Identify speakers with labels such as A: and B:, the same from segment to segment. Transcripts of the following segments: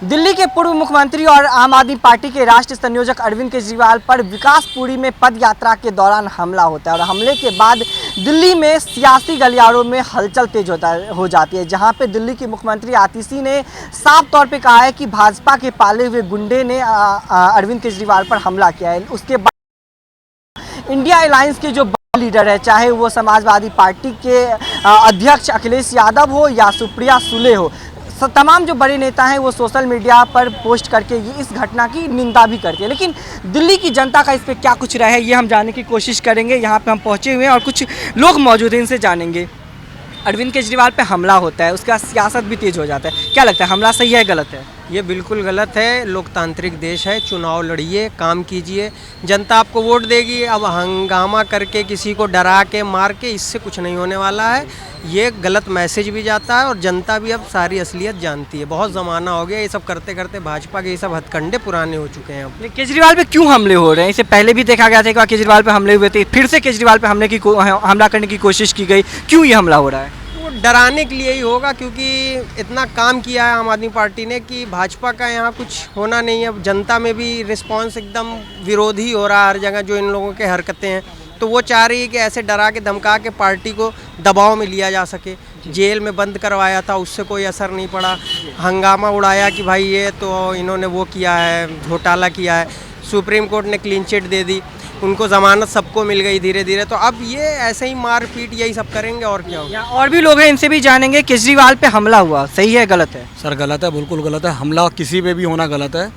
A: दिल्ली के पूर्व मुख्यमंत्री और आम आदमी पार्टी के राष्ट्रीय संयोजक अरविंद केजरीवाल पर विकासपुरी में पद यात्रा के दौरान हमला होता है और हमले के बाद दिल्ली में सियासी गलियारों में हलचल तेज हो जाती है, जहां पे दिल्ली के मुख्यमंत्री आतिशी ने साफ तौर पे कहा है कि भाजपा के पाले हुए गुंडे ने अरविंद केजरीवाल पर हमला किया है। उसके बाद इंडिया अलायंस के जो लीडर है, चाहे वो समाजवादी पार्टी के अध्यक्ष अखिलेश यादव हो या सुप्रिया सुले हो, तमाम जो बड़े नेता हैं वो सोशल मीडिया पर पोस्ट करके ये इस घटना की निंदा भी करते हैं। लेकिन दिल्ली की जनता का इस पे क्या कुछ राय है, ये हम जानने की कोशिश करेंगे। यहाँ पे हम पहुँचे हुए हैं और कुछ लोग मौजूद हैं, इनसे जानेंगे। अरविंद केजरीवाल पे हमला होता है, उसका सियासत भी तेज हो जाता है, क्या लगता है हमला सही है गलत है?
B: ये बिल्कुल गलत है। लोकतांत्रिक देश है, चुनाव लड़िए, काम कीजिए, जनता आपको वोट देगी। अब हंगामा करके किसी को डरा के मार के इससे कुछ नहीं होने वाला है। ये गलत मैसेज भी जाता है और जनता भी अब सारी असलियत जानती है। बहुत ज़माना हो गया ये सब करते करते, भाजपा के ये सब हथकंडे पुराने हो चुके हैं। अब
A: केजरीवाल पे क्यों हमले हो रहे हैं? इससे पहले भी देखा गया था कि केजरीवाल पे हमले हुए थे, फिर से केजरीवाल पे हमला करने की कोशिश की गई, क्यों ये हमला हो रहा है?
B: वो डराने के लिए ही होगा, क्योंकि इतना काम किया है आम आदमी पार्टी ने कि भाजपा का यहाँ कुछ होना नहीं है। अब जनता में भी रिस्पांस एकदम विरोधी हो रहा है हर जगह, जो इन लोगों के हरकतें हैं। तो वो चाह रही है कि ऐसे डरा के धमका के पार्टी को दबाव में लिया जा सके। जेल में बंद करवाया था, उससे कोई असर नहीं पड़ा। हंगामा उड़ाया कि भाई ये तो इन्होंने वो किया है, घोटाला किया है। सुप्रीम कोर्ट ने क्लीन चिट दे दी, उनको ज़मानत सबको मिल गई धीरे धीरे। तो अब ये ऐसे ही मारपीट यही सब करेंगे और क्या होगा।
A: और भी लोग हैं, इनसे भी जानेंगे। केजरीवाल पे हमला हुआ, सही है गलत है?
C: सर गलत है, बिल्कुल गलत है। हमला किसी पे भी होना गलत है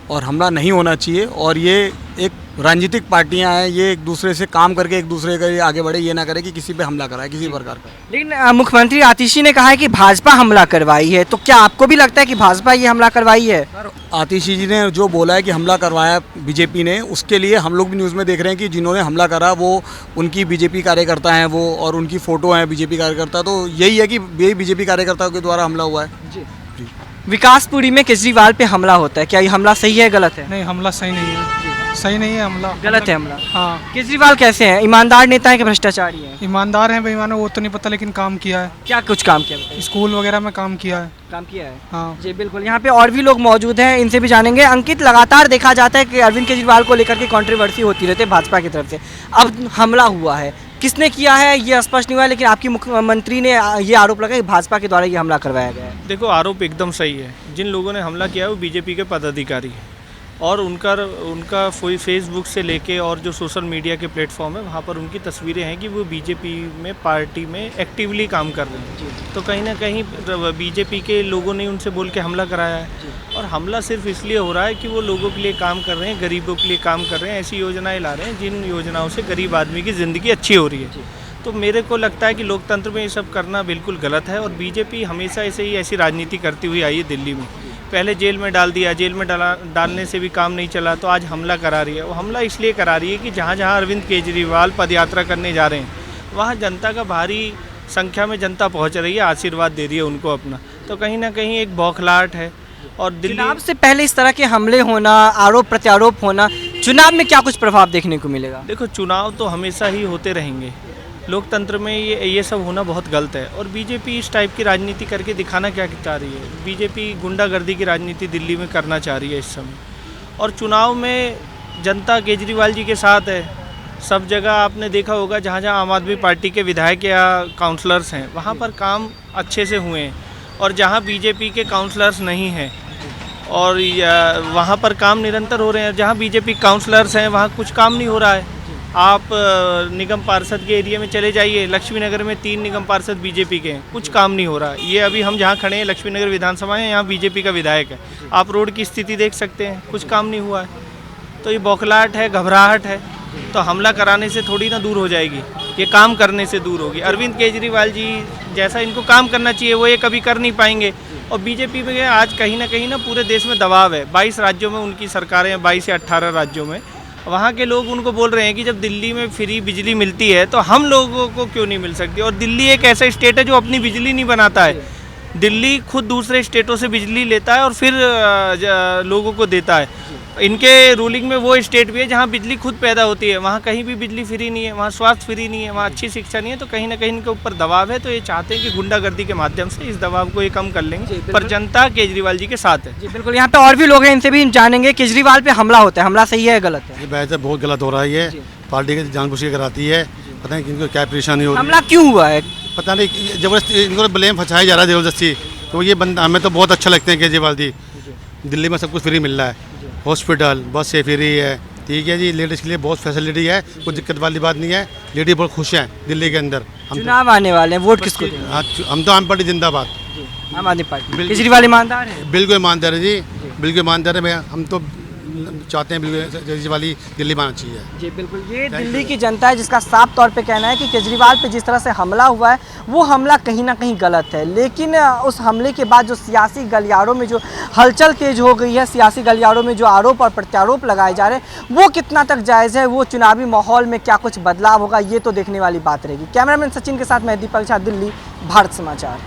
C: और हमला नहीं होना चाहिए। और ये एक राजनीतिक पार्टियां हैं, ये एक दूसरे से काम करके एक दूसरे के आगे बढ़े, ये ना करे कि किसी पे हमला कराए किसी प्रकार का।
A: लेकिन मुख्यमंत्री आतिशी ने कहा है कि भाजपा हमला करवाई है, तो क्या आपको भी लगता है कि भाजपा ये हमला करवाई है?
C: आतिशी जी ने जो बोला है कि हमला करवाया बीजेपी ने, उसके लिए हम लोग भी न्यूज़ में देख रहे हैं कि जिन्होंने हमला करा वो उनकी बीजेपी कार्यकर्ता हैं वो, और उनकी फ़ोटो हैं बीजेपी कार्यकर्ता। तो यही है कि यही बीजेपी कार्यकर्ताओं के द्वारा हमला हुआ है।
A: जी। विकासपुरी में केजरीवाल पे हमला होता है, क्या ये हमला सही है गलत है?
D: नहीं, हमला सही नहीं है, सही नहीं है हमला,
A: गलत है हमला।
D: हाँ।
A: केजरीवाल कैसे हैं, ईमानदार नेता है कि भ्रष्टाचारी है?
D: ईमानदार हैं, बेईमान है वो तो नहीं पता, लेकिन काम किया है।
A: क्या कुछ काम किया बताइए?
D: स्कूल वगैरह में काम किया है।
A: काम किया है,
D: हाँ
A: जी बिल्कुल। यहाँ पे और भी लोग मौजूद हैं, इनसे भी जानेंगे। अंकित, लगातार देखा जाता है कि अरविंद केजरीवाल को लेकर के कंट्रोवर्सी होती रहती है भाजपा की तरफ से। अब हमला हुआ है, किसने किया है ये स्पष्ट नहीं हुआ, लेकिन आपकी मुख्यमंत्री ने ये आरोप लगाया कि भाजपा के द्वारा ये हमला करवाया गया है।
E: देखो, आरोप एकदम सही है। जिन लोगों ने हमला किया है वो बीजेपी के पदाधिकारी हैं और उनका फेसबुक से लेके और जो सोशल मीडिया के प्लेटफॉर्म है वहाँ पर उनकी तस्वीरें हैं कि वो बीजेपी में, पार्टी में एक्टिवली काम कर रहे हैं। तो कहीं ना कहीं बीजेपी के लोगों ने उनसे बोल के हमला कराया है। और हमला सिर्फ इसलिए हो रहा है कि वो लोगों के लिए काम कर रहे हैं, गरीबों के लिए काम कर रहे हैं, ऐसी योजनाएं ला रहे हैं जिन योजनाओं से गरीब आदमी की ज़िंदगी अच्छी हो रही है। तो मेरे को लगता है कि लोकतंत्र में ये सब करना बिल्कुल गलत है। और बीजेपी हमेशा ऐसे ही ऐसी राजनीति करती हुई आई है दिल्ली में। पहले जेल में डाल दिया, जेल में डालने से भी काम नहीं चला, तो आज हमला करा रही है। वो हमला इसलिए करा रही है कि जहाँ जहाँ अरविंद केजरीवाल पदयात्रा करने जा रहे हैं वहाँ जनता का भारी संख्या में जनता पहुँच रही है, आशीर्वाद दे रही है उनको अपना। तो कहीं ना कहीं एक बौखलाहट है। और
A: चुनाव से पहले इस तरह के हमले होना, आरोप प्रत्यारोप होना, चुनाव में क्या कुछ प्रभाव देखने को मिलेगा?
E: देखो, चुनाव तो हमेशा ही होते रहेंगे। लोकतंत्र में ये सब होना बहुत गलत है। और बीजेपी इस टाइप की राजनीति करके दिखाना क्या चाह रही है? बीजेपी गुंडागर्दी की राजनीति दिल्ली में करना चाह रही है इस समय। और चुनाव में जनता केजरीवाल जी के साथ है। सब जगह आपने देखा होगा जहाँ जहाँ आम आदमी पार्टी के विधायक या काउंसलर्स हैं वहाँ पर काम अच्छे से हुए हैं। और जहाँ बीजेपी के काउंसलर्स नहीं हैं और वहाँ पर काम निरंतर हो रहे हैं। जहाँ बीजेपी काउंसलर्स हैं वहाँ कुछ काम नहीं हो रहा है। आप निगम पार्षद के एरिया में चले जाइए, लक्ष्मी नगर में 3 निगम पार्षद बीजेपी के हैं, कुछ काम नहीं हो रहा है। ये अभी हम जहाँ खड़े हैं लक्ष्मी नगर विधानसभा है, यहाँ बीजेपी का विधायक है। आप रोड की स्थिति देख सकते हैं, कुछ काम नहीं हुआ है। तो ये बौखलाहट है, घबराहट है। तो हमला कराने से थोड़ी ना दूर हो जाएगी, ये काम करने से दूर होगी। अरविंद केजरीवाल जी जैसा इनको काम करना चाहिए वो ये कभी कर नहीं पाएंगे। और बीजेपी में आज कहीं ना पूरे देश में दबाव है। 22 राज्यों में उनकी सरकारें हैं, 22 या 18 राज्यों में। वहाँ के लोग उनको बोल रहे हैं कि जब दिल्ली में फ्री बिजली मिलती है तो हम लोगों को क्यों नहीं मिल सकती? और दिल्ली एक ऐसा स्टेट है जो अपनी बिजली नहीं बनाता है। दिल्ली खुद दूसरे स्टेटों से बिजली लेता है और फिर लोगों को देता है। इनके रूलिंग में वो स्टेट भी है जहाँ बिजली खुद पैदा होती है, वहाँ कहीं भी बिजली फ्री नहीं है, वहाँ स्वास्थ्य फ्री नहीं है, वहाँ अच्छी शिक्षा नहीं है। तो कहीं ना कहीं इनके ऊपर दबाव है, तो ये चाहते हैं कि गुंडागर्दी के माध्यम से इस दबाव को ये कम कर लेंगे। पर जनता केजरीवाल जी के साथ है।
A: जी बिल्कुल, यहाँ पे और भी लोग हैं, इनसे भी जानेंगे केजरीवाल पे हमला होता है, हमला सही है या गलत है?
F: ये वैसे बहुत गलत हो रहा है, ये पार्टी के जानबूझ के कराती है। पता नहीं इनको क्या परेशानी हो रही है,
A: हमला क्यों हुआ है?
F: पता नहीं, जबरदस्ती इनको ब्लेम फंसाया जा रहा है जबरदस्ती। तो ये बंदा हमें तो बहुत अच्छा लगते हैं केजरीवाल जी। दिल्ली में सब कुछ फ्री मिल रहा है, हॉस्पिटल बस से फ्री है, ठीक है जी। लेडीज़ के लिए बहुत फैसिलिटी है, कोई दिक्कत वाली बात नहीं है। लेडीज बहुत खुश हैं दिल्ली के अंदर। हम
A: चुनाव आने वाले हैं, वोट किसको देंगे?
F: हम तो आम पार्टी जिंदाबाद,
A: आम आदमी पार्टी। केजरीवाल ईमानदार है?
F: बिल्कुल ईमानदार है जी, बिल्कुल ईमानदार है। हम तो चाहते हैं बिल्कुल केजरीवाल ही दिल्ली में आना चाहिए।
A: जी बिल्कुल, ये दिल्ली की जनता है जिसका साफ तौर पे कहना है कि केजरीवाल पे जिस तरह से हमला हुआ है वो हमला कहीं ना कहीं गलत है। लेकिन उस हमले के बाद जो सियासी गलियारों में जो हलचल तेज हो गई है, सियासी गलियारों में जो आरोप और प्रत्यारोप लगाए जा रहे हैं वो कितना तक जायज़ है, वो चुनावी माहौल में क्या कुछ बदलाव होगा, ये तो देखने वाली बात रहेगी। कैमरामैन सचिन के साथ मैं दीपक झा, दिल्ली, भारत समाचार।